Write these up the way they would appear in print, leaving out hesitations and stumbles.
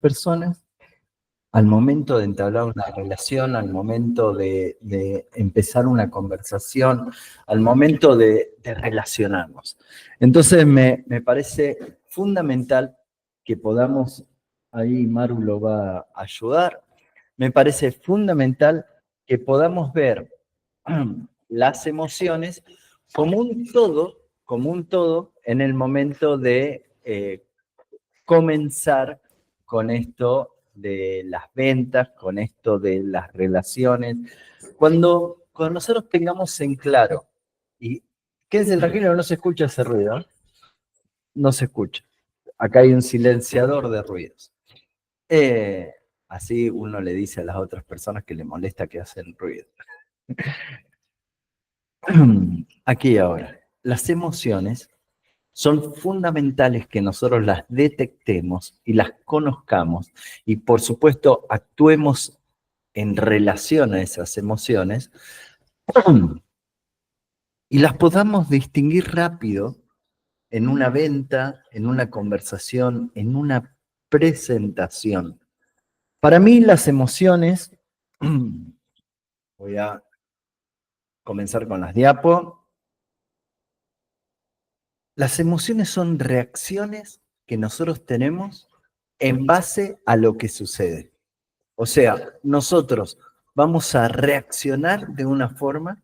personas, al momento de entablar una relación, al momento de empezar una conversación, al momento de relacionarnos. Entonces me parece fundamental que podamos, ahí Maru lo va a ayudar, me parece fundamental que podamos ver las emociones como un todo en el momento de comenzar con esto de las ventas, con esto de las relaciones. Cuando nosotros tengamos en claro, y quédense tranquilos, no se escucha ese ruido, ¿eh? No se escucha. Acá hay un silenciador de ruidos. Así uno le dice a las otras personas que le molesta que hacen ruido. Aquí y ahora, las emociones son fundamentales que nosotros las detectemos y las conozcamos y por supuesto actuemos en relación a esas emociones y las podamos distinguir rápido en una venta, en una conversación, en una presentación. Para mí las emociones, voy a comenzar con las diapo. Las emociones son reacciones que nosotros tenemos en base a lo que sucede. O sea, nosotros vamos a reaccionar de una forma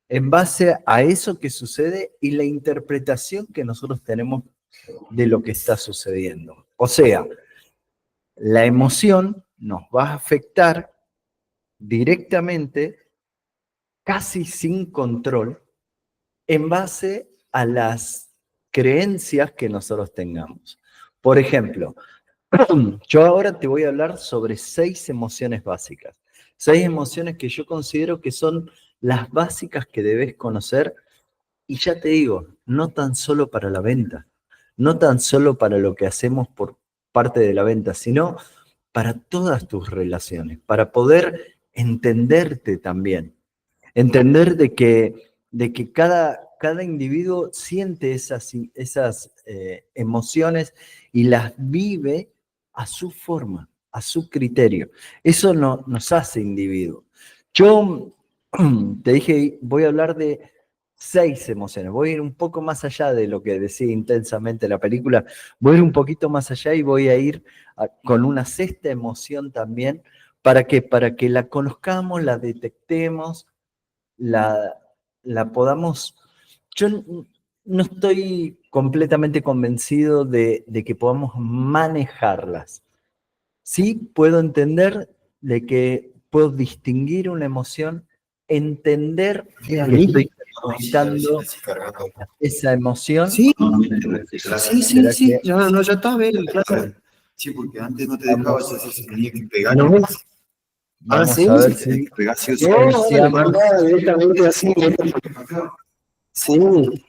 en base a eso que sucede y la interpretación que nosotros tenemos de lo que está sucediendo. O sea, la emoción nos va a afectar directamente, casi sin control, en base a las creencias que nosotros tengamos. Por ejemplo, yo ahora te voy a hablar sobre 6 emociones básicas. 6 emociones que yo considero que son las básicas que debes conocer. Y ya te digo, no tan solo para la venta, no tan solo para lo que hacemos por parte de la venta, sino para todas tus relaciones, para poder entenderte también. Entender de que cada individuo siente esas emociones y las vive a su forma, a su criterio. Eso no, nos hace individuos. Yo te dije, voy a hablar de 6 emociones. Voy a ir un poco más allá de lo que decía intensamente la película. Voy a ir un poquito más allá y voy a ir con una 6ª emoción también. ¿Para qué? Para que la conozcamos, la detectemos, la podamos... Yo no estoy completamente convencido de que podamos manejarlas. Sí puedo entender de que puedo distinguir una emoción, entender que estoy experimentando esa emoción. Sí, sí, ya está, claro. Sí, porque antes no te dejaba, se tenía que pegar. ¿No ves? Vamos a ver si directamente así. Sí.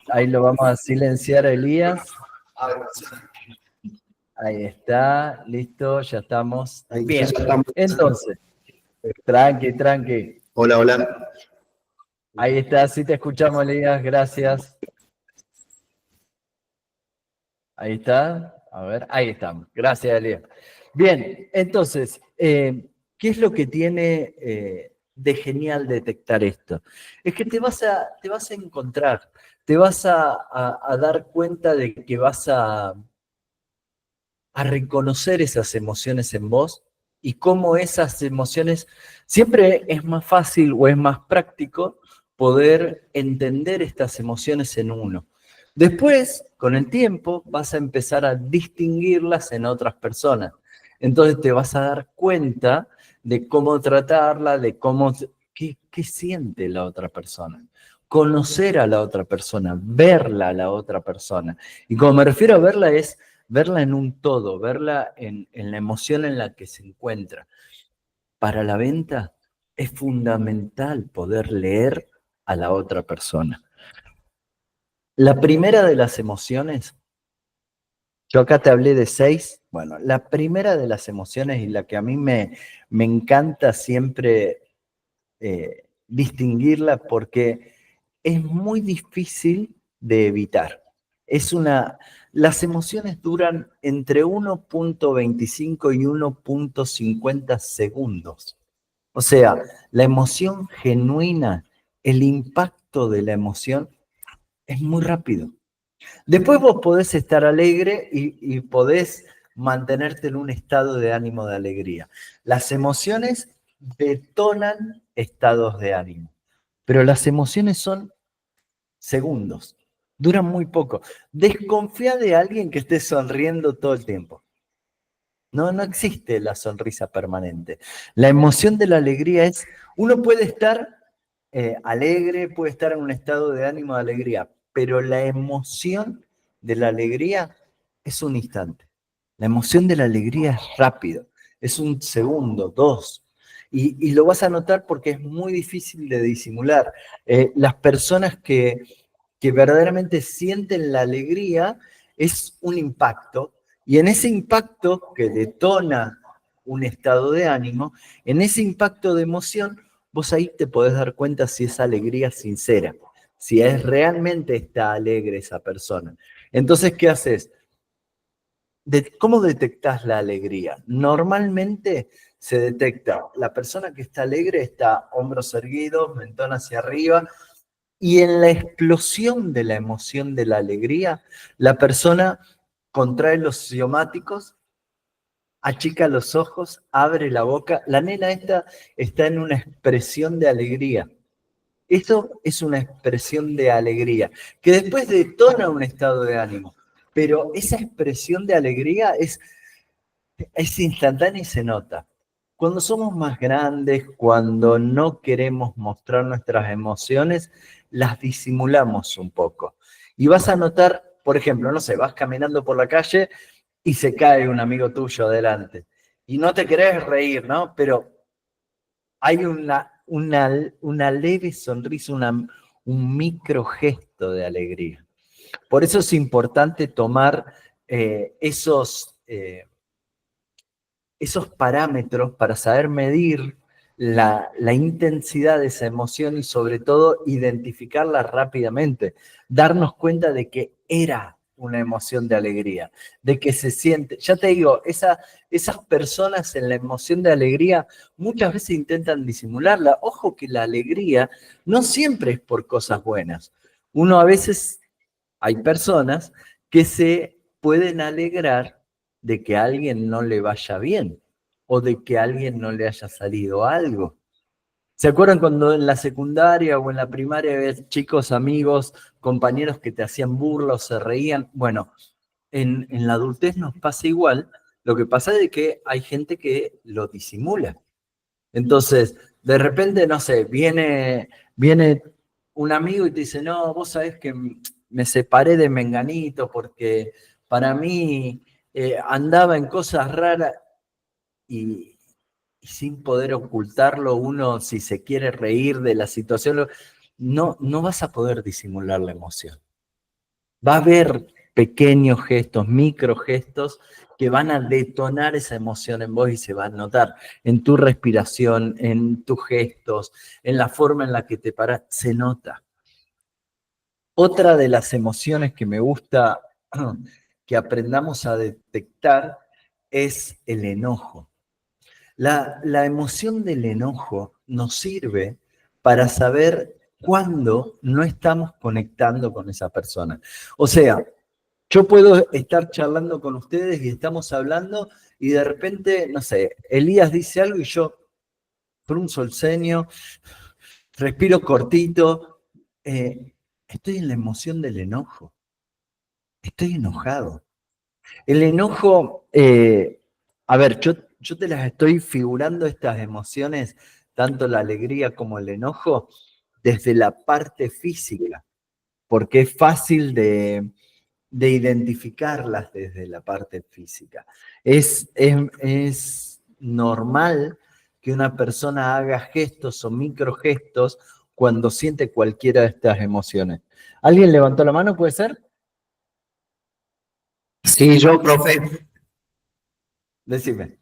Ahí lo vamos a silenciar a Elías. Ahí está, listo, ya estamos. Bien, entonces, tranqui. Hola. Ahí está, sí te escuchamos, Elías, gracias. Ahí está, a ver, ahí estamos. Gracias, Elías. Bien, entonces, ¿qué es lo que tiene de genial detectar esto? Es que te vas a encontrar, te vas a dar cuenta de que vas a reconocer esas emociones en vos y cómo esas emociones, siempre es más fácil o es más práctico poder entender estas emociones en uno. Después, con el tiempo, vas a empezar a distinguirlas en otras personas. Entonces te vas a dar cuenta de cómo tratarla, de cómo, qué siente la otra persona. Conocer a la otra persona, verla a la otra persona. Y como me refiero a verla es verla en un todo, verla en la emoción en la que se encuentra. Para la venta es fundamental poder leer a la otra persona. La primera de las emociones, yo acá te hablé de 6, bueno, la primera de las emociones y la que a mí me encanta siempre distinguirla porque es muy difícil de evitar. Las emociones duran entre 1.25 y 1.50 segundos. O sea, la emoción genuina, el impacto de la emoción es muy rápido. Después vos podés estar alegre y podés mantenerte en un estado de ánimo de alegría. Las emociones detonan estados de ánimo, pero las emociones son segundos, duran muy poco. Desconfía de alguien que esté sonriendo todo el tiempo. No existe la sonrisa permanente. La emoción de la alegría es, uno puede estar alegre, puede estar en un estado de ánimo de alegría, pero la emoción de la alegría es un instante. La emoción de la alegría es rápido, es un segundo, dos. Y lo vas a notar porque es muy difícil de disimular. Las personas que verdaderamente sienten la alegría es un impacto, y en ese impacto que detona un estado de ánimo, en ese impacto de emoción, vos ahí te podés dar cuenta si es alegría sincera, si es realmente está alegre esa persona. Entonces, ¿qué haces? ¿Cómo detectás la alegría? Normalmente se detecta, la persona que está alegre está hombros erguidos, mentón hacia arriba, y en la explosión de la emoción de la alegría, la persona contrae los ciomáticos, achica los ojos, abre la boca. La nena esta está en una expresión de alegría. Eso es una expresión de alegría, que después detona un estado de ánimo. Pero esa expresión de alegría es instantánea y se nota. Cuando somos más grandes, cuando no queremos mostrar nuestras emociones, las disimulamos un poco. Y vas a notar, por ejemplo, no sé, vas caminando por la calle y se cae un amigo tuyo adelante. Y no te querés reír, ¿no? Pero hay una leve sonrisa, un micro gesto de alegría. Por eso es importante tomar esos parámetros para saber medir la intensidad de esa emoción y sobre todo identificarla rápidamente, darnos cuenta de que era una emoción de alegría, de que se siente, ya te digo, esas personas en la emoción de alegría muchas veces intentan disimularla. Ojo que la alegría no siempre es por cosas buenas. Uno a veces, hay personas que se pueden alegrar de que a alguien no le vaya bien o de que a alguien no le haya salido algo. ¿Se acuerdan cuando en la secundaria o en la primaria había chicos, amigos, compañeros que te hacían burla o se reían? Bueno, en la adultez nos pasa igual. Lo que pasa es que hay gente que lo disimula. Entonces, de repente, no sé, viene un amigo y te dice, no, vos sabés que me separé de Menganito porque para mí andaba en cosas raras y sin poder ocultarlo, uno, si se quiere reír de la situación, no vas a poder disimular la emoción. Va a haber pequeños gestos, microgestos que van a detonar esa emoción en vos y se va a notar en tu respiración, en tus gestos, en la forma en la que te paras, se nota. Otra de las emociones que me gusta que aprendamos a detectar es el enojo. La emoción del enojo nos sirve para saber cuándo no estamos conectando con esa persona. O sea, yo puedo estar charlando con ustedes y estamos hablando y de repente, no sé, Elías dice algo y yo frunzo el ceño, respiro cortito, estoy en la emoción del enojo, estoy enojado. El enojo, a ver, yo te las estoy figurando estas emociones, tanto la alegría como el enojo, desde la parte física, porque es fácil de identificarlas desde la parte física. Es normal que una persona haga gestos o microgestos cuando siente cualquiera de estas emociones. ¿Alguien levantó la mano, puede ser? Sí, yo, profe. Decime.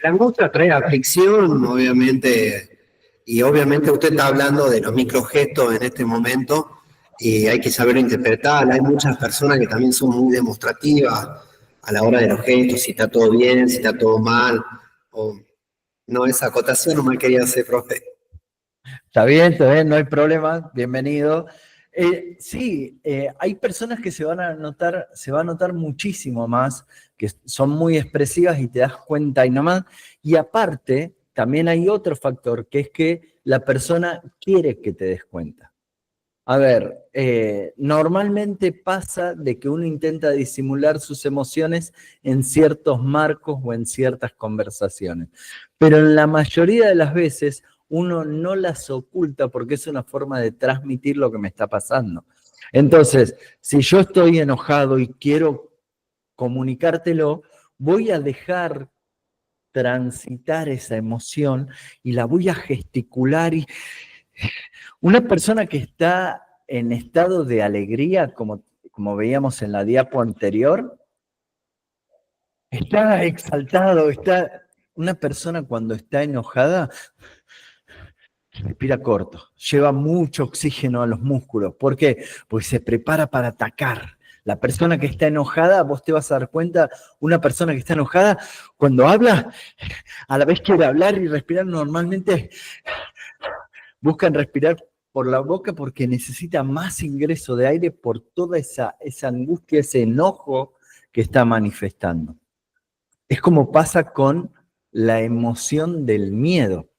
La angustia trae aflicción, obviamente, y obviamente usted está hablando de los microgestos en este momento, y hay que saber interpretarla. Hay muchas personas que también son muy demostrativas a la hora de los gestos, si está todo bien, si está todo mal. O, no, esa acotación no me quería hacer, profe. Está bien, no hay problema, bienvenido. Sí, hay personas que se van a notar muchísimo más, que son muy expresivas y te das cuenta y nomás. Y aparte, también hay otro factor, que es que la persona quiere que te des cuenta. A ver, normalmente pasa de que uno intenta disimular sus emociones en ciertos marcos o en ciertas conversaciones, pero en la mayoría de las veces uno no las oculta porque es una forma de transmitir lo que me está pasando. Entonces, si yo estoy enojado y quiero comunicártelo, voy a dejar transitar esa emoción y la voy a gesticular y una persona que está en estado de alegría, como veíamos en la diapo anterior, está exaltado, una persona cuando está enojada, respira corto, lleva mucho oxígeno a los músculos. ¿Por qué? Pues se prepara para atacar. La persona que está enojada, vos te vas a dar cuenta, una persona que está enojada, cuando habla, a la vez quiere hablar y respirar normalmente, buscan respirar por la boca porque necesita más ingreso de aire por toda esa angustia, ese enojo que está manifestando. Es como pasa con la emoción del miedo.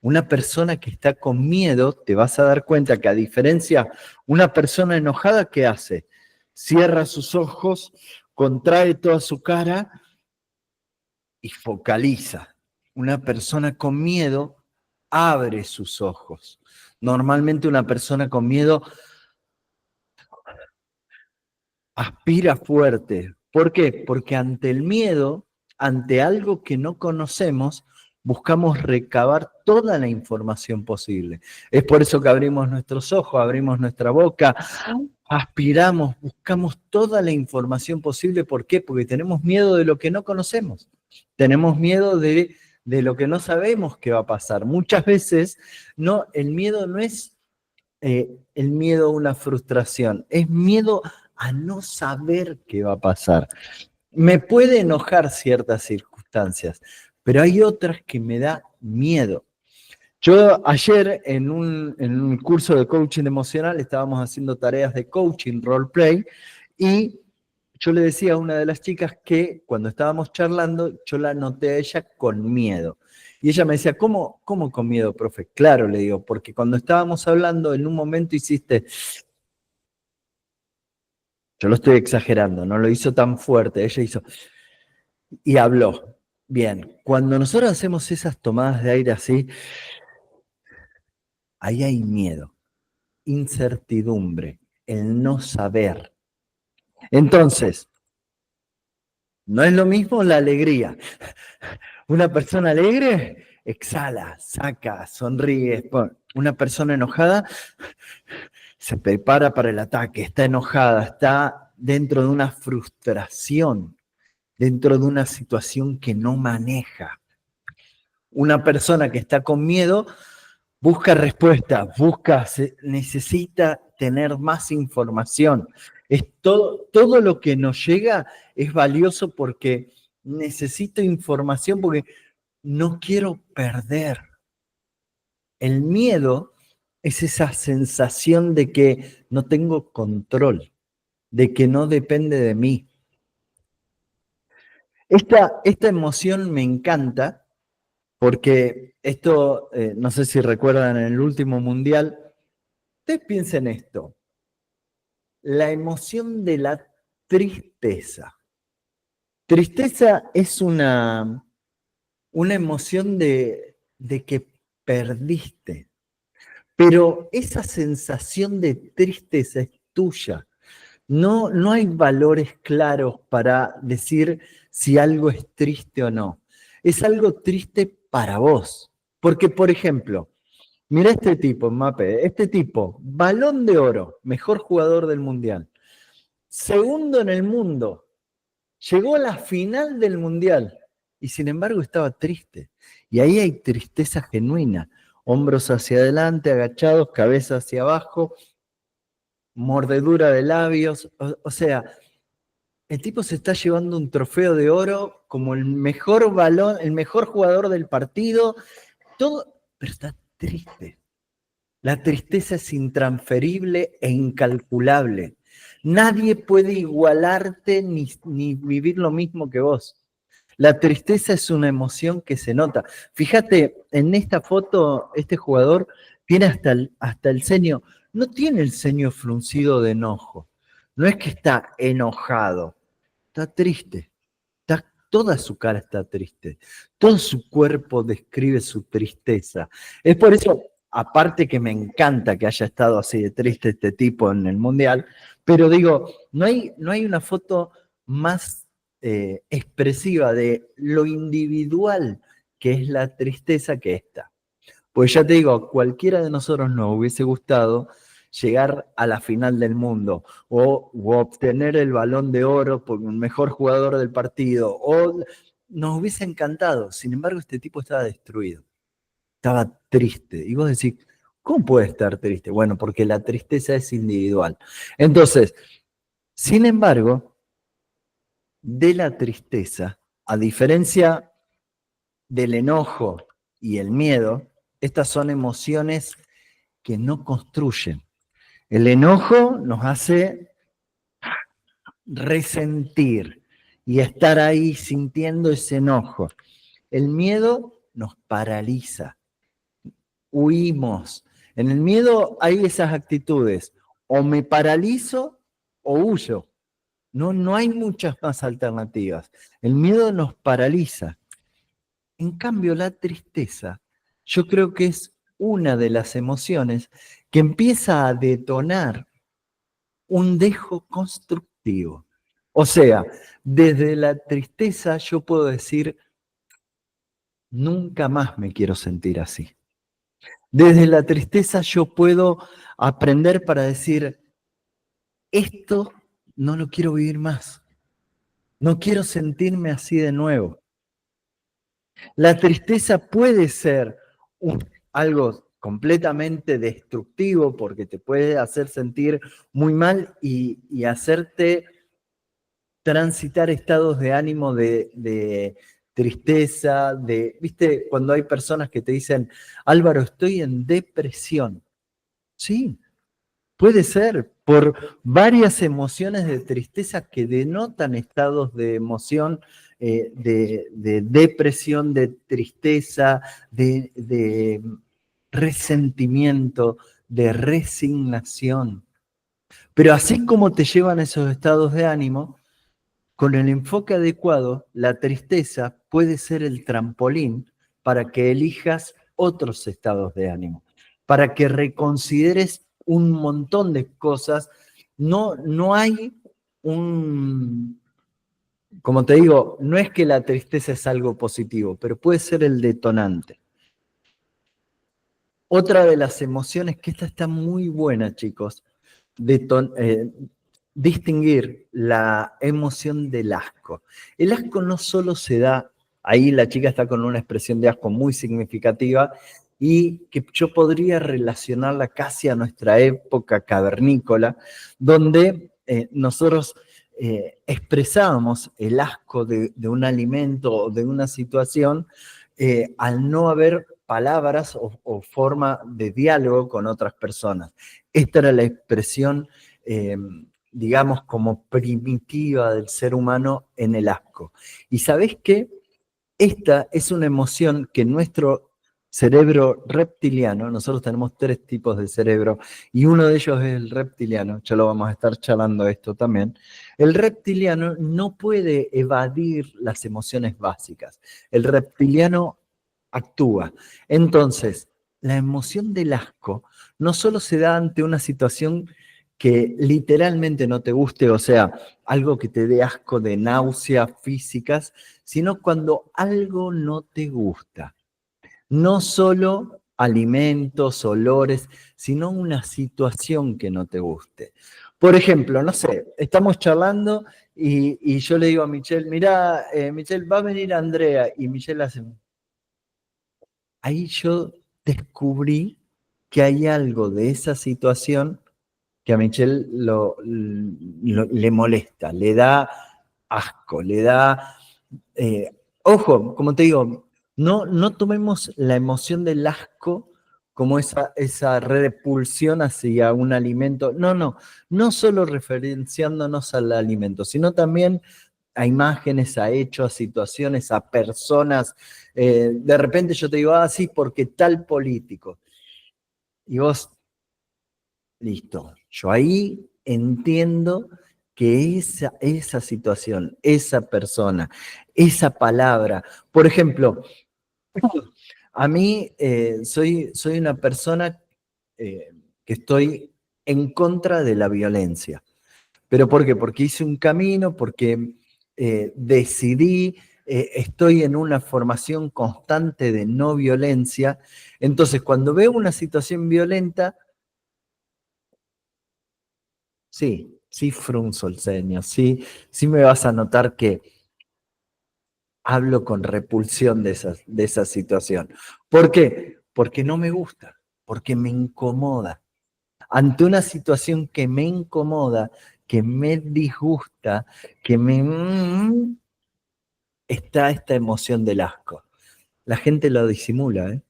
Una persona que está con miedo, te vas a dar cuenta que a diferencia, una persona enojada, ¿qué hace? Cierra sus ojos, contrae toda su cara y focaliza. Una persona con miedo abre sus ojos. Normalmente una persona con miedo aspira fuerte. ¿Por qué? Porque ante el miedo, ante algo que no conocemos, buscamos recabar toda la información posible. Es por eso que abrimos nuestros ojos, abrimos nuestra boca, aspiramos, buscamos toda la información posible. ¿Por qué? Porque tenemos miedo de lo que no conocemos. Tenemos miedo de lo que no sabemos que va a pasar. Muchas veces no, el miedo no es el miedo a una frustración, es miedo a no saber qué va a pasar. Me puede enojar ciertas circunstancias, pero hay otras que me da miedo. Yo ayer en un curso de coaching emocional estábamos haciendo tareas de coaching, roleplay, y yo le decía a una de las chicas que cuando estábamos charlando, yo la noté a ella con miedo. Y ella me decía, ¿cómo con miedo, profe? Claro, le digo, porque cuando estábamos hablando, en un momento hiciste, yo lo estoy exagerando, no lo hizo tan fuerte, ella hizo, y habló. Bien, cuando nosotros hacemos esas tomadas de aire así, ahí hay miedo, incertidumbre, el no saber. Entonces, no es lo mismo la alegría. Una persona alegre exhala, saca, sonríe. Una persona enojada se prepara para el ataque, está enojada, está dentro de una frustración, dentro de una situación que no maneja. Una persona que está con miedo busca respuestas, necesita tener más información. Es todo lo que nos llega es valioso porque necesito información, porque no quiero perder. El miedo es esa sensación de que no tengo control, de que no depende de mí. Esta emoción me encanta porque esto, no sé si recuerdan en el último mundial, ustedes piensen esto, la emoción de la tristeza. Tristeza es una emoción de que perdiste, pero esa sensación de tristeza es tuya. No hay valores claros para decir si algo es triste o no. Es algo triste para vos. Porque, por ejemplo, mira este tipo, Mbappé, este tipo, Balón de Oro, mejor jugador del Mundial, segundo en el mundo, llegó a la final del Mundial y sin embargo estaba triste. Y ahí hay tristeza genuina, hombros hacia adelante, agachados, cabeza hacia abajo, mordedura de labios, o sea, el tipo se está llevando un trofeo de oro como el mejor balón, el mejor jugador del partido, todo, pero está triste. La tristeza es intransferible e incalculable. Nadie puede igualarte ni vivir lo mismo que vos. La tristeza es una emoción que se nota. Fíjate, en esta foto, este jugador tiene hasta el ceño, no tiene el ceño fruncido de enojo. No es que está enojado, está triste. Toda su cara está triste. Todo su cuerpo describe su tristeza. Es por eso, aparte que me encanta que haya estado así de triste este tipo en el Mundial, pero digo, no hay una foto más expresiva de lo individual que es la tristeza que esta. Pues ya te digo, a cualquiera de nosotros nos hubiese gustado llegar a la final del mundo o obtener el Balón de Oro por el mejor jugador del partido, o nos hubiese encantado. Sin embargo, este tipo estaba destruido, estaba triste. Y vos decís, ¿cómo puede estar triste? Bueno, porque la tristeza es individual. Entonces, sin embargo, de la tristeza, a diferencia del enojo y el miedo, estas son emociones que no construyen. El enojo nos hace resentir y estar ahí sintiendo ese enojo. El miedo nos paraliza, huimos. En el miedo hay esas actitudes, o me paralizo o huyo. No hay muchas más alternativas. El miedo nos paraliza. En cambio, la tristeza, yo creo que es una de las emociones que empieza a detonar un dejo constructivo. O sea, desde la tristeza yo puedo decir, nunca más me quiero sentir así. Desde la tristeza yo puedo aprender para decir, esto no lo quiero vivir más. No quiero sentirme así de nuevo. La tristeza puede ser algo completamente destructivo porque te puede hacer sentir muy mal y hacerte transitar estados de ánimo de tristeza, ¿viste? Cuando hay personas que te dicen, Álvaro, estoy en depresión. Sí, puede ser por varias emociones de tristeza que denotan estados de emoción, de depresión, de tristeza, de resentimiento, de resignación. Pero así como te llevan esos estados de ánimo, con el enfoque adecuado, la tristeza puede ser el trampolín para que elijas otros estados de ánimo, para que reconsideres un montón de cosas. No hay como te digo, no es que la tristeza es algo positivo, pero puede ser el detonante. Otra de las emociones, que esta está muy buena, chicos, distinguir la emoción del asco. El asco no solo se da, ahí la chica está con una expresión de asco muy significativa y que yo podría relacionarla casi a nuestra época cavernícola, donde nosotros expresábamos el asco de un alimento o de una situación al no haber palabras o forma de diálogo con otras personas. Esta era la expresión, digamos, como primitiva del ser humano en el asco. ¿Y sabés qué? Esta es una emoción que nuestro cerebro reptiliano, nosotros tenemos 3 tipos de cerebro, y uno de ellos es el reptiliano, ya lo vamos a estar charlando esto también. El reptiliano no puede evadir las emociones básicas. El reptiliano actúa. Entonces, la emoción del asco no solo se da ante una situación que literalmente no te guste, o sea, algo que te dé asco de náuseas físicas, sino cuando algo no te gusta. No solo alimentos, olores, sino una situación que no te guste. Por ejemplo, no sé, estamos charlando y yo le digo a Michelle, mirá, Michelle, va a venir Andrea, y Michelle hace... Ahí yo descubrí que hay algo de esa situación que a Michelle le molesta, le da asco, le da... ojo, como te digo, no tomemos la emoción del asco como esa repulsión hacia un alimento. No solo referenciándonos al alimento, sino también a imágenes, a hechos, a situaciones, a personas. De repente yo te digo, sí, porque tal político. Y vos, listo. Yo ahí entiendo que esa situación, esa persona, esa palabra, por ejemplo, a mí soy una persona que estoy en contra de la violencia. ¿Pero por qué? Porque hice un camino, porque decidí, estoy en una formación constante de no violencia. Entonces, cuando veo una situación violenta, sí frunzo el ceño, sí me vas a notar que hablo con repulsión de esa situación. ¿Por qué? Porque no me gusta, porque me incomoda. Ante una situación que me incomoda, que me disgusta, que está esta emoción del asco. La gente lo disimula, ¿eh?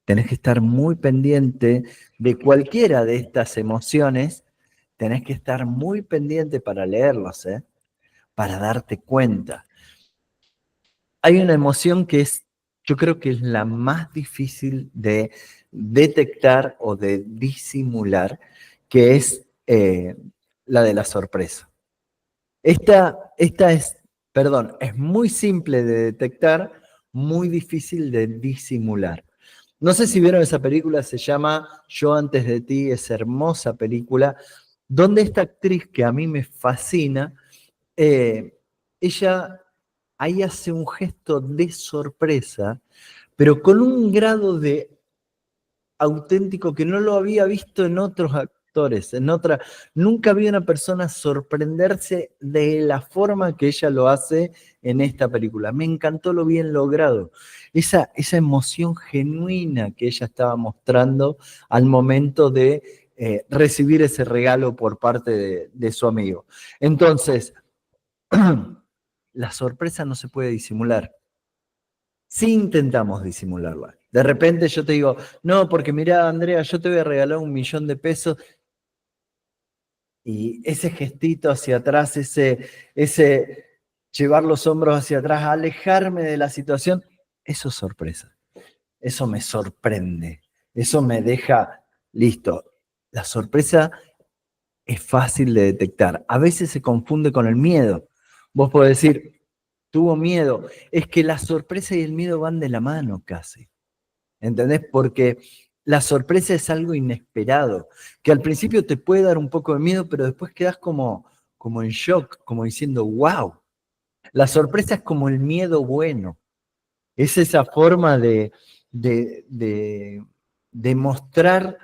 Tenés que estar muy pendiente de cualquiera de estas emociones, tenés que estar muy pendiente para leerlos, ¿eh? Para darte cuenta. Hay una emoción yo creo que es la más difícil de detectar o de disimular, que es la de la sorpresa. Esta es muy simple de detectar, muy difícil de disimular. No sé si vieron esa película, se llama Yo antes de ti, es hermosa película, donde esta actriz que a mí me fascina, ella ahí hace un gesto de sorpresa, pero con un grado de auténtico que no lo había visto en otros actores, nunca vi una persona sorprenderse de la forma que ella lo hace en esta película. Me encantó lo bien logrado, esa emoción genuina que ella estaba mostrando al momento de recibir ese regalo por parte de su amigo. Entonces, la sorpresa no se puede disimular. Si intentamos disimularla. De repente yo te digo, no, porque mirá, Andrea, yo te voy a regalar 1.000.000 de pesos y ese gestito hacia atrás, ese llevar los hombros hacia atrás, alejarme de la situación, eso es sorpresa. Eso me sorprende. Eso me deja listo. La sorpresa es fácil de detectar. A veces se confunde con el miedo. Vos podés decir, tuvo miedo. Es que la sorpresa y el miedo van de la mano casi. ¿Entendés? Porque la sorpresa es algo inesperado, que al principio te puede dar un poco de miedo, pero después quedás como en shock, como diciendo, wow. La sorpresa es como el miedo bueno. Es esa forma de mostrar,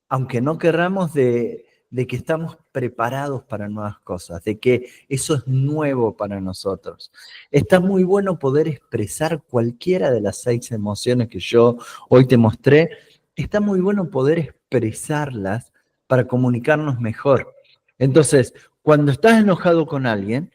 aunque no querramos, de que estamos preparados para nuevas cosas, de que eso es nuevo para nosotros. Está muy bueno poder expresar cualquiera de las 6 emociones que yo hoy te mostré. Está muy bueno poder expresarlas para comunicarnos mejor. Entonces, cuando estás enojado con alguien,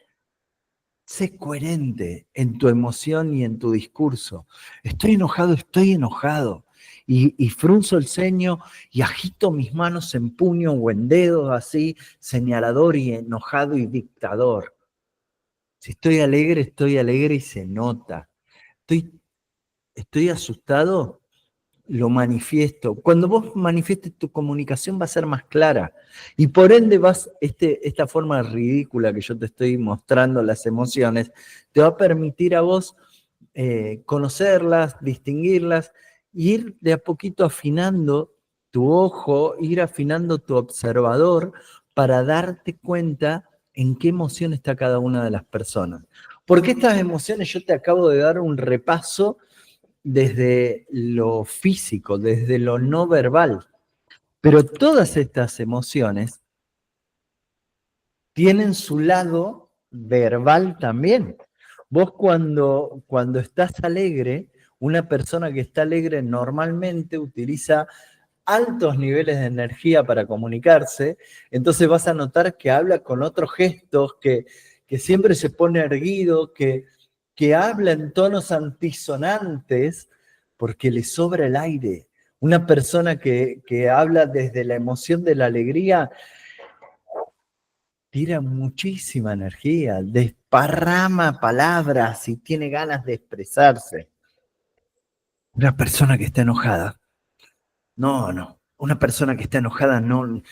sé coherente en tu emoción y en tu discurso. Estoy enojado, estoy enojado. Y frunzo el ceño y agito mis manos en puño o en dedos así, señalador y enojado y dictador. Si estoy alegre y se nota. Estoy asustado, lo manifiesto. Cuando vos manifiestes, tu comunicación va a ser más clara. Y por ende esta forma ridícula que yo te estoy mostrando las emociones, te va a permitir a vos conocerlas, distinguirlas, y ir de a poquito afinando tu ojo, ir afinando tu observador para darte cuenta en qué emoción está cada una de las personas. Porque estas emociones, yo te acabo de dar un repaso desde lo físico, desde lo no verbal. Pero todas estas emociones tienen su lado verbal también. Vos cuando estás alegre, una persona que está alegre normalmente utiliza altos niveles de energía para comunicarse, entonces vas a notar que habla con otros gestos, que siempre se pone erguido, que habla en tonos antisonantes, porque le sobra el aire. Una persona que habla desde la emoción de la alegría tira muchísima energía, desparrama palabras y tiene ganas de expresarse. Una persona que está enojada, no. Una persona que está enojada no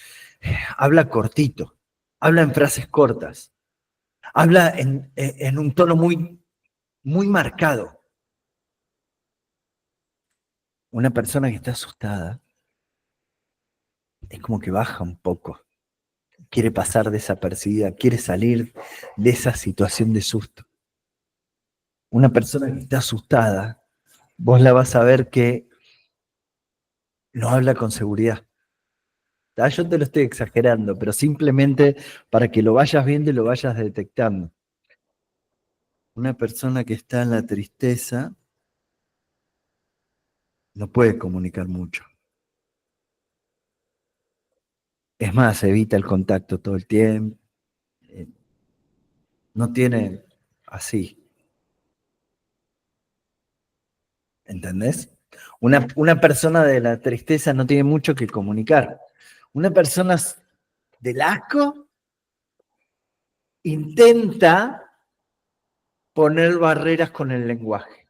habla cortito, habla en frases cortas, habla en un tono muy, muy marcado. Una persona que está asustada es como que baja un poco, quiere pasar desapercibida, quiere salir de esa situación de susto. Una persona que está asustada, vos la vas a ver que no habla con seguridad. Yo te lo estoy exagerando, pero simplemente para que lo vayas viendo y lo vayas detectando. Una persona que está en la tristeza no puede comunicar mucho. Es más, evita el contacto todo el tiempo. No tiene así. ¿Entendés? Una persona de la tristeza no tiene mucho que comunicar. Una persona del asco intenta poner barreras con el lenguaje.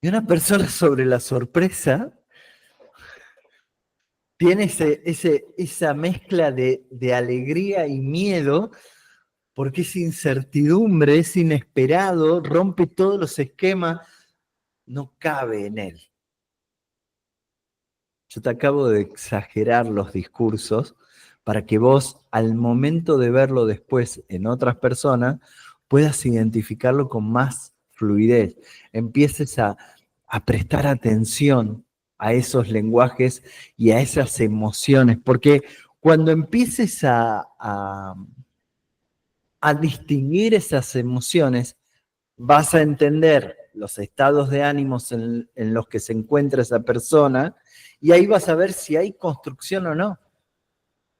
Y una persona sobre la sorpresa tiene esa mezcla de alegría y miedo, porque es incertidumbre, es inesperado, rompe todos los esquemas, no cabe en él. Yo te acabo de exagerar los discursos para que vos, al momento de verlo después en otras personas, puedas identificarlo con más fluidez. Empieces a prestar atención a esos lenguajes y a esas emociones, porque cuando empieces a distinguir esas emociones, vas a entender los estados de ánimos en los que se encuentra esa persona y ahí vas a ver si hay construcción o no.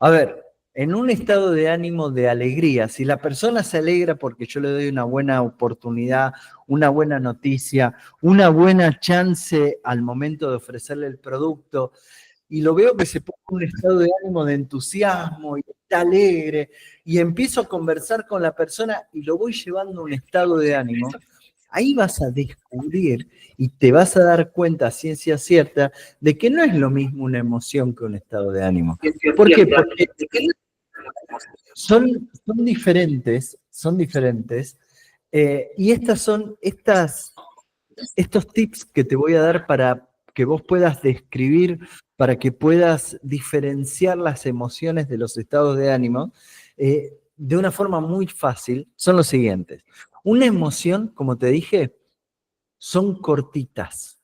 A ver, en un estado de ánimo de alegría, si la persona se alegra porque yo le doy una buena oportunidad, una buena noticia, una buena chance al momento de ofrecerle el producto, y lo veo que se pone en un estado de ánimo de entusiasmo y está alegre, y empiezo a conversar con la persona y lo voy llevando a un estado de ánimo, ahí vas a descubrir y te vas a dar cuenta a ciencia cierta de que no es lo mismo una emoción que un estado de ánimo. ¿Por qué? Porque son diferentes, y estos tips que te voy a dar para que vos puedas describir, para que puedas diferenciar las emociones de los estados de ánimo, de una forma muy fácil, son los siguientes. Una emoción, como te dije, son cortitas.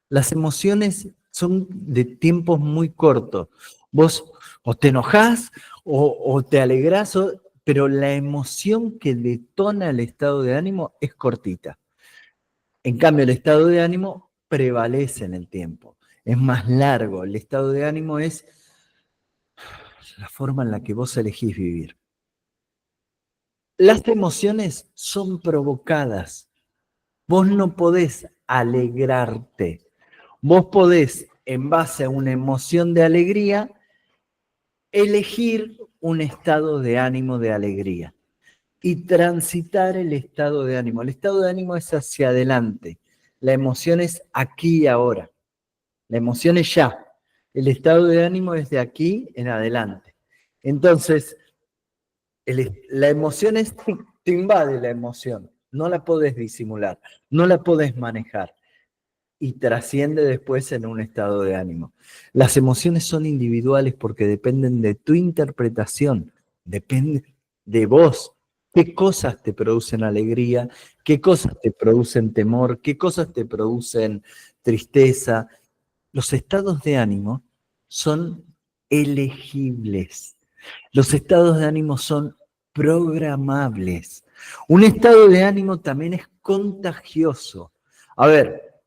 Las emociones son de tiempos muy cortos. Vos o te enojás o te alegrás, pero la emoción que detona el estado de ánimo es cortita. En cambio, el estado de ánimo prevalece en el tiempo. Es más largo. El estado de ánimo es la forma en la que vos elegís vivir. Las emociones son provocadas. Vos no podés alegrarte. Vos podés, en base a una emoción de alegría, elegir un estado de ánimo de alegría y transitar el estado de ánimo. El estado de ánimo es hacia adelante. La emoción es aquí y ahora. La emoción es ya. El estado de ánimo es de aquí en adelante. Entonces, la emoción te invade la emoción. No la podés disimular, no la podés manejar. Y trasciende después en un estado de ánimo. Las emociones son individuales porque dependen de tu interpretación, depende de vos. ¿Qué cosas te producen alegría? ¿Qué cosas te producen temor? ¿Qué cosas te producen tristeza? Los estados de ánimo son elegibles. Los estados de ánimo son programables. Un estado de ánimo también es contagioso. A ver,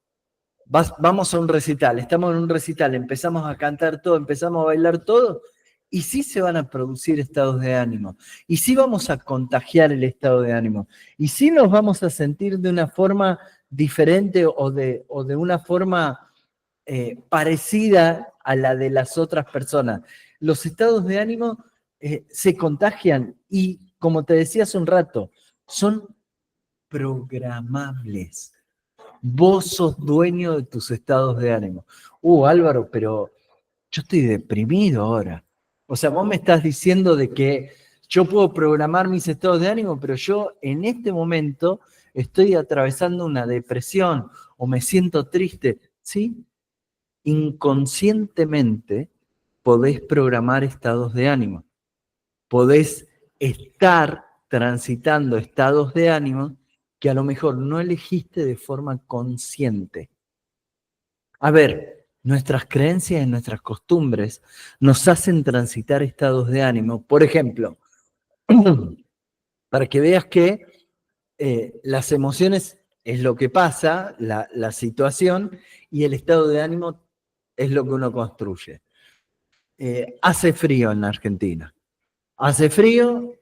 vamos a un recital, estamos en un recital, empezamos a cantar todo, empezamos a bailar todo, y sí se van a producir estados de ánimo, y sí vamos a contagiar el estado de ánimo, y sí nos vamos a sentir de una forma diferente o de una forma parecida a la de las otras personas. Los estados de ánimo se contagian y, como te decía hace un rato, son programables. Vos sos dueño de tus estados de ánimo. Álvaro, pero yo estoy deprimido ahora. O sea, vos me estás diciendo de que yo puedo programar mis estados de ánimo, pero yo en este momento estoy atravesando una depresión o me siento triste. Sí, inconscientemente podés programar estados de ánimo. Podés estar transitando estados de ánimo que a lo mejor no elegiste de forma consciente. A ver, nuestras creencias y nuestras costumbres nos hacen transitar estados de ánimo. Por ejemplo, para que veas que las emociones es lo que pasa, la situación, y el estado de ánimo es lo que uno construye. Hace frío en Argentina. Hace frío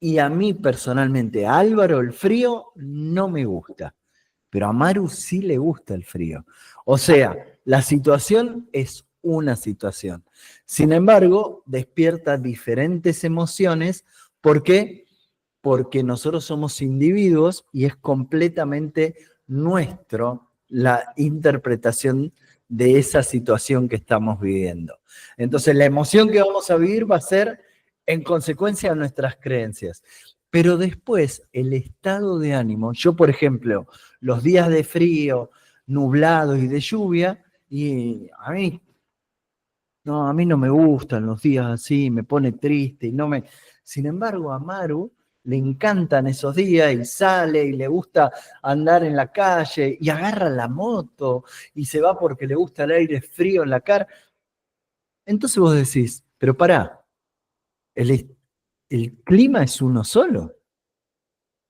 y a mí personalmente, a Álvaro, el frío no me gusta. Pero a Maru sí le gusta el frío. O sea, la situación es una situación. Sin embargo, despierta diferentes emociones. ¿Por qué? Porque nosotros somos individuos y es completamente nuestro la interpretación de esa situación que estamos viviendo. Entonces, la emoción que vamos a vivir va a ser en consecuencia de nuestras creencias. Pero después, el estado de ánimo, yo por ejemplo, los días de frío, nublados y de lluvia, y a mí no me gustan los días así, me pone triste y no me... Sin embargo, a Maru le encantan esos días y sale y le gusta andar en la calle y agarra la moto y se va porque le gusta el aire frío en la cara. Entonces vos decís, pero pará, el clima es uno solo,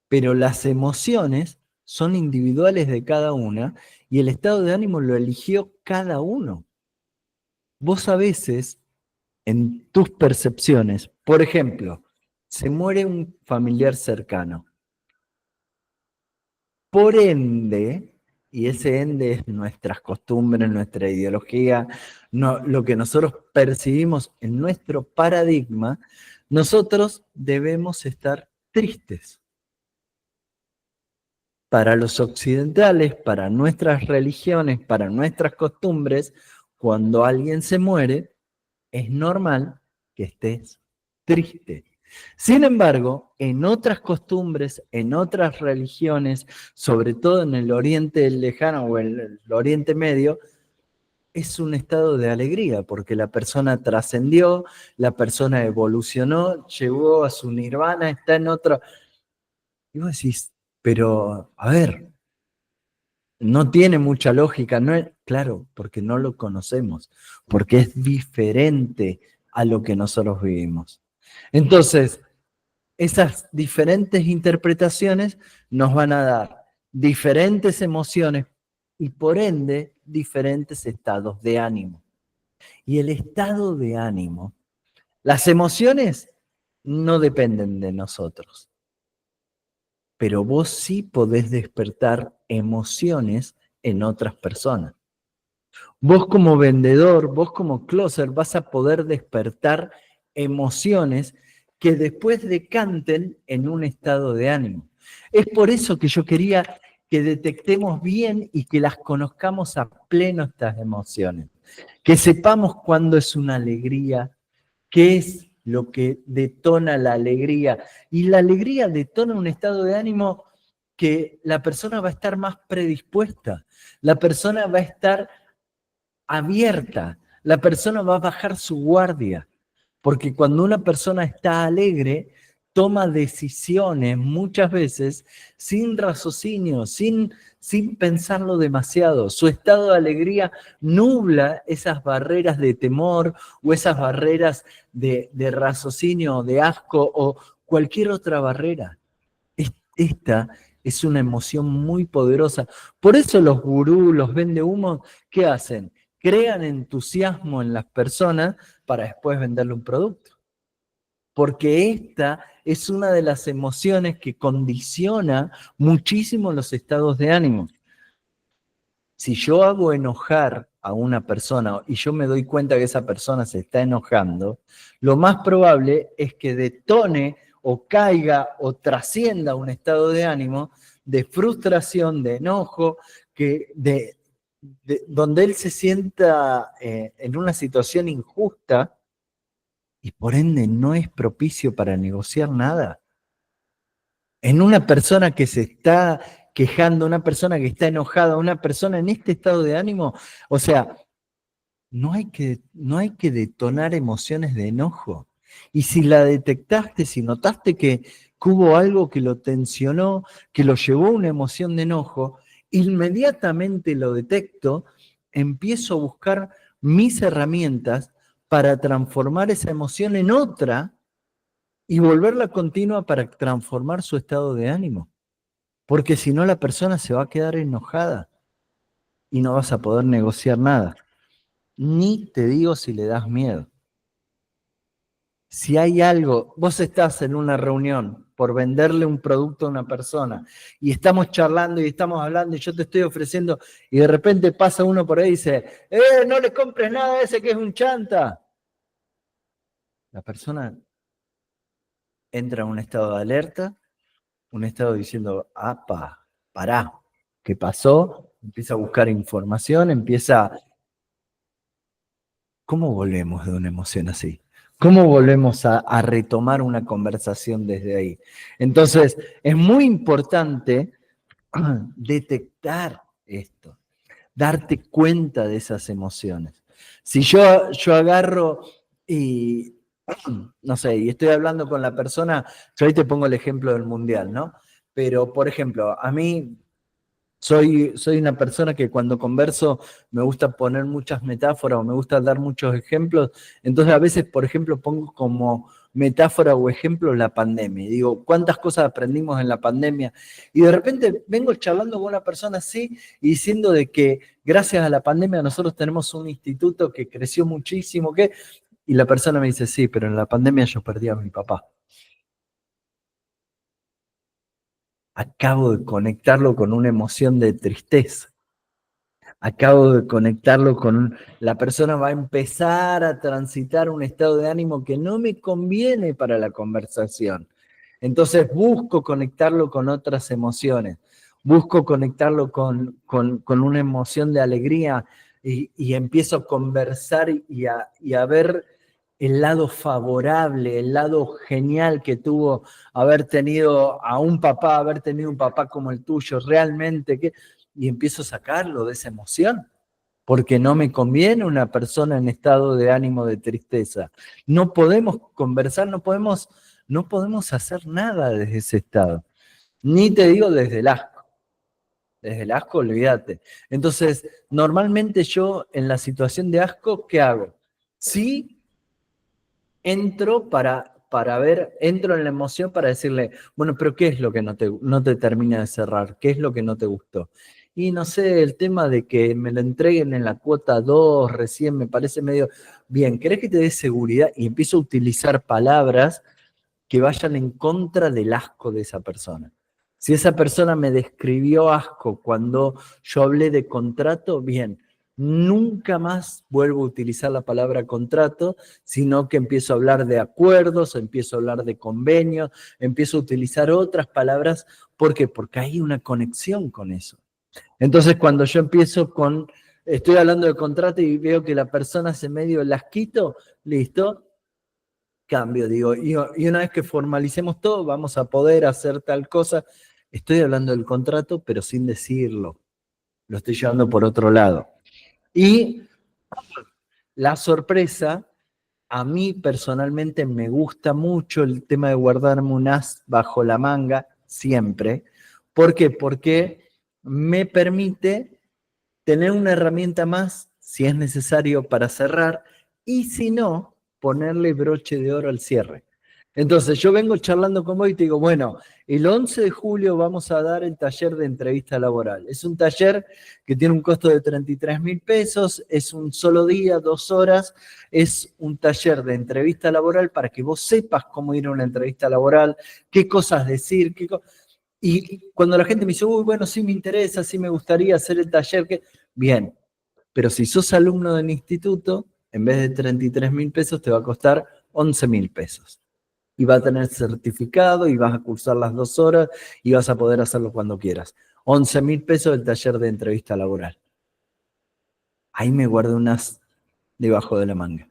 pero las emociones son individuales de cada una y el estado de ánimo lo eligió cada uno. Vos a veces, en tus percepciones, por ejemplo, se muere un familiar cercano. Por ende, y ese ende es nuestras costumbres, nuestra ideología, lo que nosotros percibimos en nuestro paradigma, nosotros debemos estar tristes. Para los occidentales, para nuestras religiones, para nuestras costumbres, cuando alguien se muere, es normal que estés triste. Sin embargo, en otras costumbres, en otras religiones, sobre todo en el Oriente Lejano o el Oriente Medio, es un estado de alegría, porque la persona trascendió, la persona evolucionó, llegó a su nirvana, está en otro... Y vos decís, pero, a ver, no tiene mucha lógica, no es... Claro, porque no lo conocemos, porque es diferente a lo que nosotros vivimos. Entonces, esas diferentes interpretaciones nos van a dar diferentes emociones y por ende diferentes estados de ánimo. Y el estado de ánimo, las emociones no dependen de nosotros, pero vos sí podés despertar emociones en otras personas. Vos como vendedor, vos como closer, vas a poder despertar emociones que después decanten en un estado de ánimo. Es por eso que yo quería que detectemos bien y que las conozcamos a pleno estas emociones. Que sepamos cuándo es una alegría, qué es lo que detona la alegría. Y la alegría detona un estado de ánimo que la persona va a estar más predispuesta, la persona va a estar abierta, la persona va a bajar su guardia, porque cuando una persona está alegre, toma decisiones muchas veces sin raciocinio, sin pensarlo demasiado. Su estado de alegría nubla esas barreras de temor o esas barreras de raciocinio, de asco o cualquier otra barrera. Esta Es una emoción muy poderosa. Por eso los gurús, los vendehumos, ¿qué hacen? Crean entusiasmo en las personas para después venderle un producto. Porque esta es una de las emociones que condiciona muchísimo los estados de ánimo. Si yo hago enojar a una persona y yo me doy cuenta que esa persona se está enojando, lo más probable es que detone o caiga o trascienda un estado de ánimo de frustración, de enojo, donde él se sienta en una situación injusta y por ende no es propicio para negociar nada. En una persona que se está quejando, una persona que está enojada, una persona en este estado de ánimo, o sea, no hay que detonar emociones de enojo. Y si la detectaste, si notaste que hubo algo que lo tensionó, que lo llevó a una emoción de enojo, inmediatamente lo detecto, empiezo a buscar mis herramientas para transformar esa emoción en otra y volverla continua para transformar su estado de ánimo. Porque si no, la persona se va a quedar enojada y no vas a poder negociar nada. Ni te digo si le das miedo. Si hay algo, vos estás en una reunión por venderle un producto a una persona y estamos charlando y estamos hablando y yo te estoy ofreciendo y de repente pasa uno por ahí y dice, no le compres nada a ese que es un chanta. La persona entra en un estado de alerta, un estado diciendo, apa, pará, ¿qué pasó? Empieza a buscar información, ¿Cómo volvemos de una emoción así? ¿Cómo volvemos a retomar una conversación desde ahí? Entonces, es muy importante detectar esto, darte cuenta de esas emociones. Si yo agarro y, no sé, y estoy hablando con la persona, yo ahí te pongo el ejemplo del mundial, ¿no? Pero, por ejemplo, a mí soy una persona que cuando converso me gusta poner muchas metáforas o me gusta dar muchos ejemplos. Entonces a veces, por ejemplo, pongo como metáfora o ejemplo la pandemia. Y digo, ¿cuántas cosas aprendimos en la pandemia? Y de repente vengo charlando con una persona así y diciendo de que gracias a la pandemia nosotros tenemos un instituto que creció muchísimo. Y la persona me dice, sí, pero en la pandemia yo perdí a mi papá. Acabo de conectarlo con una emoción de tristeza. Acabo de conectarlo con la persona va a empezar a transitar un estado de ánimo que no me conviene para la conversación. Entonces busco conectarlo con otras emociones, busco conectarlo con una emoción de alegría y empiezo a conversar y a ver el lado favorable, el lado genial que tuvo haber tenido a un papá, haber tenido un papá como el tuyo, realmente, y empiezo a sacarlo de esa emoción, porque no me conviene una persona en estado de ánimo de tristeza. No podemos conversar, no podemos hacer nada desde ese estado. Ni te digo desde el asco. Desde el asco, olvídate. Entonces, normalmente yo en la situación de asco, ¿qué hago? Sí, entro entro en la emoción para decirle, bueno, pero ¿qué es lo que no te termina de cerrar? ¿Qué es lo que no te gustó? Y no sé, el tema de que me lo entreguen en la cuota 2 recién me parece medio bien. ¿Querés que te dé seguridad? Y empiezo a utilizar palabras que vayan en contra del asco de esa persona. Si esa persona me describió asco cuando yo hablé de contrato, bien, nunca más vuelvo a utilizar la palabra contrato, sino que empiezo a hablar de acuerdos, empiezo a hablar de convenios, empiezo a utilizar otras palabras. ¿Por qué? Porque hay una conexión con eso. Entonces, cuando yo estoy hablando de contrato y veo que la persona se medio lasquito, listo, cambio, digo, y una vez que formalicemos todo, vamos a poder hacer tal cosa. Estoy hablando del contrato, pero sin decirlo. Lo estoy llevando por otro lado. Y la sorpresa, a mí personalmente me gusta mucho el tema de guardarme un as bajo la manga, siempre. ¿Por qué? Porque me permite tener una herramienta más, si es necesario, para cerrar, y si no, ponerle broche de oro al cierre. Entonces, yo vengo charlando con vos y te digo, bueno, el 11 de julio vamos a dar el taller de entrevista laboral. Es un taller que tiene un costo de 33.000 pesos, es un solo día, 2 horas, es un taller de entrevista laboral para que vos sepas cómo ir a una entrevista laboral, qué cosas decir, y cuando la gente me dice, uy, bueno, sí me interesa, sí me gustaría hacer el taller, bien, pero si sos alumno del instituto, en vez de 33.000 pesos te va a costar 11.000 pesos. Y va a tener certificado y vas a cursar las 2 horas y vas a poder hacerlo cuando quieras. 11.000 pesos el taller de entrevista laboral. Ahí me guardé unas debajo de la manga.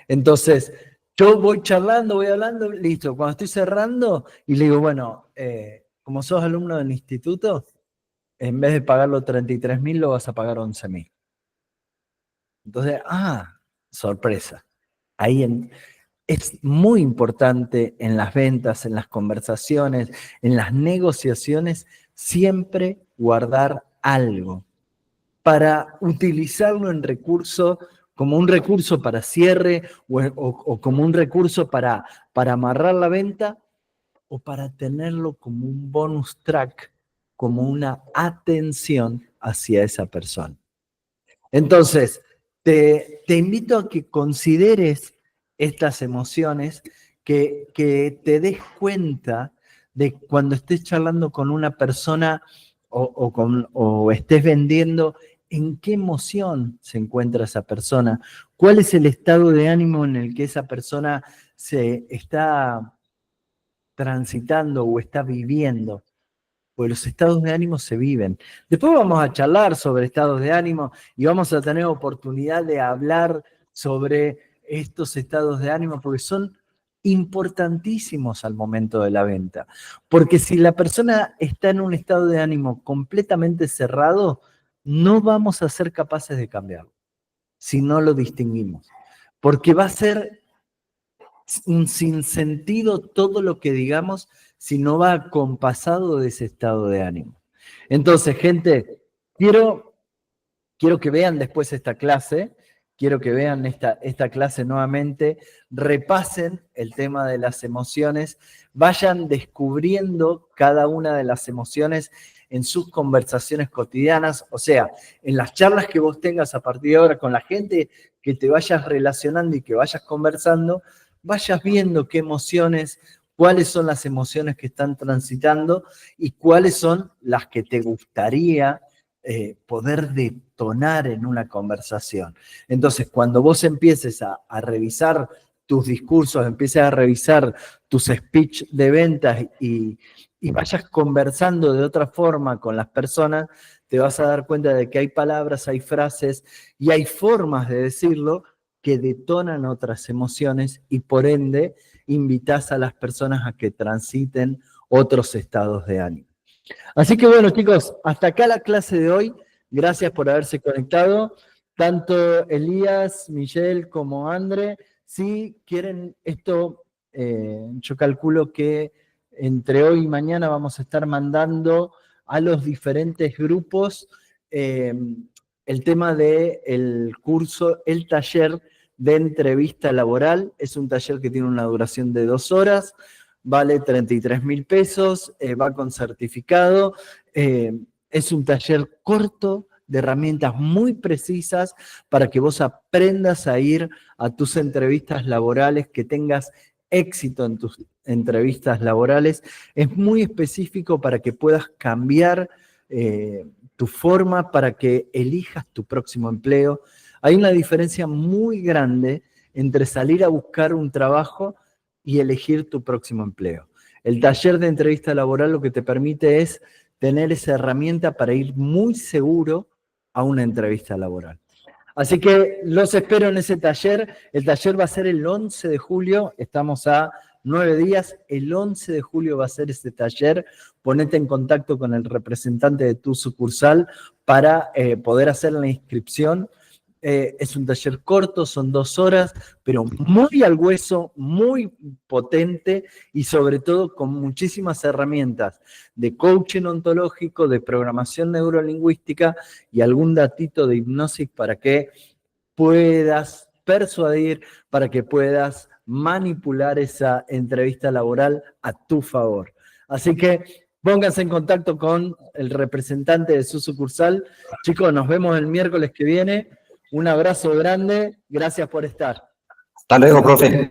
Entonces, yo voy charlando, voy hablando, listo. Cuando estoy cerrando y le digo, bueno, como sos alumno del instituto, en vez de pagarlo 33.000, lo vas a pagar 11.000. Entonces, sorpresa. Es muy importante en las ventas, en las conversaciones, en las negociaciones, siempre guardar algo para utilizarlo en recurso, como un recurso para cierre o como un recurso para amarrar la venta o para tenerlo como un bonus track, como una atención hacia esa persona. Entonces, te invito a que consideres estas emociones, que te des cuenta de cuando estés charlando con una persona o estés vendiendo, en qué emoción se encuentra esa persona, cuál es el estado de ánimo en el que esa persona se está transitando o está viviendo. Porque los estados de ánimo se viven. Después vamos a charlar sobre estados de ánimo y vamos a tener oportunidad de hablar sobre estos estados de ánimo porque son importantísimos al momento de la venta. Porque si la persona está en un estado de ánimo completamente cerrado, no vamos a ser capaces de cambiarlo si no lo distinguimos. Porque va a ser un sinsentido todo lo que digamos si no va acompasado de ese estado de ánimo. Entonces, gente, quiero que vean después esta clase, quiero que vean esta clase nuevamente, repasen el tema de las emociones, vayan descubriendo cada una de las emociones en sus conversaciones cotidianas, o sea, en las charlas que vos tengas a partir de ahora con la gente que te vayas relacionando y que vayas conversando, vayas viendo qué emociones, cuáles son las emociones que están transitando y cuáles son las que te gustaría poder detonar en una conversación. Entonces, cuando vos empieces a revisar tus discursos, empieces a revisar tus speech de ventas y vayas conversando de otra forma con las personas, te vas a dar cuenta de que hay palabras, hay frases y hay formas de decirlo que detonan otras emociones y por ende invitas a las personas a que transiten otros estados de ánimo. Así que bueno, chicos, hasta acá la clase de hoy. Gracias por haberse conectado. Tanto Elías, Michelle como André, si quieren esto, yo calculo que entre hoy y mañana vamos a estar mandando a los diferentes grupos el tema del curso, el taller de entrevista laboral. Es un taller que tiene una duración de 2 horas. Vale 33.000 pesos, va con certificado, es un taller corto de herramientas muy precisas para que vos aprendas a ir a tus entrevistas laborales, que tengas éxito en tus entrevistas laborales. Es muy específico para que puedas cambiar tu forma, para que elijas tu próximo empleo. Hay una diferencia muy grande entre salir a buscar un trabajo y elegir tu próximo empleo. El taller de entrevista laboral lo que te permite es tener esa herramienta para ir muy seguro a una entrevista laboral. Así que los espero en ese taller. El taller va a ser el 11 de julio, estamos a 9 días. El 11 de julio va a ser ese taller. Ponete en contacto con el representante de tu sucursal para poder hacer la inscripción. Es un taller corto, son 2 horas, pero muy al hueso, muy potente y sobre todo con muchísimas herramientas de coaching ontológico, de programación neurolingüística y algún datito de hipnosis para que puedas persuadir, para que puedas manipular esa entrevista laboral a tu favor. Así que pónganse en contacto con el representante de su sucursal. Chicos, nos vemos el miércoles que viene. Un abrazo grande. Gracias por estar. Hasta luego, profe.